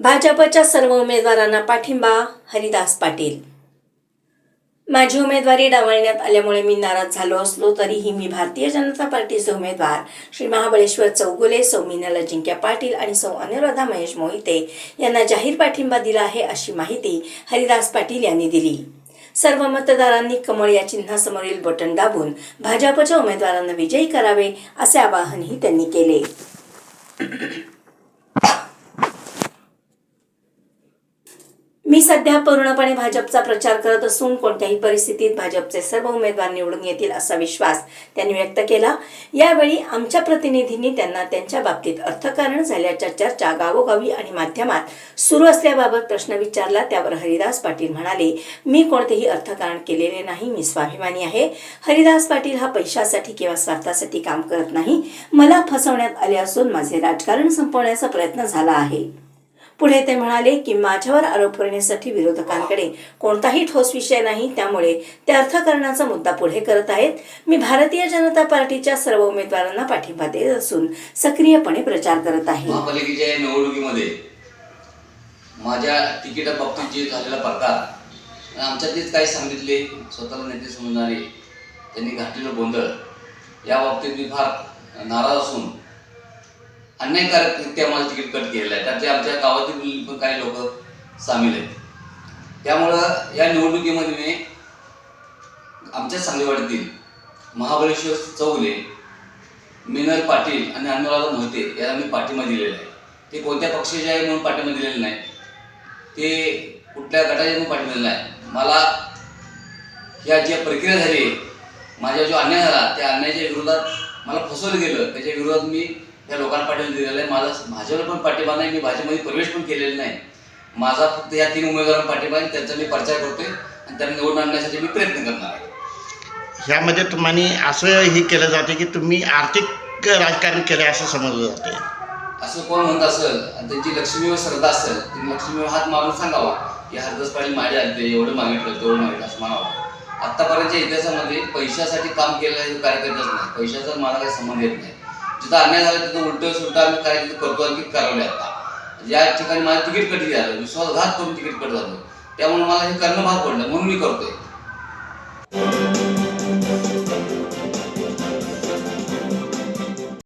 भाजपच्या सर्व उमेदवारांना पाठिंबा, हरिदास पाटील. माझी उमेदवारी डावलण्यात आल्यामुळे मी नाराज झालो असलो तरीही मी भारतीय जनता पार्टीचे उमेदवार श्री महाबळेश्वर चौगुले, सौ मीनल अजिंक्य पाटील आणि सौ अनुराधा महेश मोहिते यांना जाहीर पाठिंबा दिला आहे, अशी माहिती हरिदास पाटील यांनी दिली. सर्व मतदारांनी कमळ या चिन्हासमोरील बटन दाबून भाजपच्या उमेदवारांना विजयी करावे, असे आवाहनही त्यांनी केले. मी सध्या पूर्णपणे भाजपचा प्रचार करत असून कोणत्याही परिस्थितीत भाजपचे सर्व उमेदवार निवडून येतील, असा विश्वास त्यांनी व्यक्त केला. यावेळी आमच्या प्रतिनिधींनी त्यांना त्यांच्या बाबतीत अर्थकारण झाल्याच्या चर्चा गावोगावी आणि माध्यमात सुरू असल्याबाबत प्रश्न विचारला. त्यावर हरिदास पाटील म्हणाले, मी कोणतेही अर्थकारण केलेले नाही. मी स्वाभिमानी आहे. हरिदास पाटील हा पैशासाठी किंवा स्वार्थासाठी काम करत नाही. मला फसवण्यात आले असून माझे राजकारण संपवण्याचा प्रयत्न झाला आहे. पुढे ते म्हणाले की माझ्यावर आरोप करण्यासाठी विरोधकांकडे कोणताही ठोस विषय नाही, त्यामुळे ते अर्थकारणाचा मुद्दा पुढे करत आहेत. मी भारतीय जनता पार्टीच्या सर्व उमेदवारांना पाठिंबा देत असून सक्रियपणे प्रचार करत आहे. महापालिकेच्या निवडणुकीमध्ये माझ्या तिकिटाबाबतीत जे झालेला प्रकार आमच्यातलेच काही सांगितले, स्वतःला नेते समजणारे त्यांनी घातलेलं गोंधळ, या बाबतीत मी फार नाराज असून अन्यायकारकरित्या मला तिकीट कट केलेलं आहे. त्यात आमच्या गावातील पण काही लोक सामील आहेत. त्यामुळं या निवडणुकीमध्ये मी आमच्या सांगलीवाडीतील महाबळेश्वर चौगुले, मीनल पाटील आणि अनुराधा मोहिते याला मी पाठिंबा दिलेला आहे. ते कोणत्या पक्षाचे आहे म्हणून पाठिंबा दिलेला नाही, ते कुठल्या गटाचे म्हणून पाठिंबा दिलेला नाही. मला या ज्या प्रक्रिया झाली, माझ्या जो अन्याय झाला त्या अन्यायाच्या विरोधात मला फसवलं गेलं, त्याच्या विरोधात मी या लोकांना पाठिंबा दिलेला आहे. माझा भाजपला पण पाठिंबा नाही, मी भाजपमध्ये प्रवेश पण केलेला नाही. माझा फक्त या 3 उमेदवारांना पाठिंबा आहे. त्यांचा मी प्रचार करतोय आणि त्यांना निवडून आणण्यासाठी मी प्रयत्न करणार आहे. ह्यामध्ये तुम्हाला असं हे केलं जाते की तुम्ही आर्थिक राजकारण केले असं समजलं जाते. असं कोण म्हणत असेल आणि त्यांची लक्ष्मीवर श्रद्धा असेल, त्यांनी लक्ष्मीवर हात मारून सांगावा की हरिदास पाटील माझ्या आले, एवढं मागितलं तेवढं मागितलं असं म्हणावं. आत्तापर्यंतच्या इतिहासामध्ये पैशासाठी काम केलेलं कार्यकर्ताच नाही. पैशाचा मला काही संबंध येत नाही. जिथं अन्याय झाला तिथं उलटं सुलटं आम्ही काय करतो आणि करावले. आता या ठिकाणी माझं तिकीट कट झालं, विश्वासघात करून तिकीट कट झालं, त्यामुळे मला हे करणं भाग पडलं, म्हणून मी करतोय.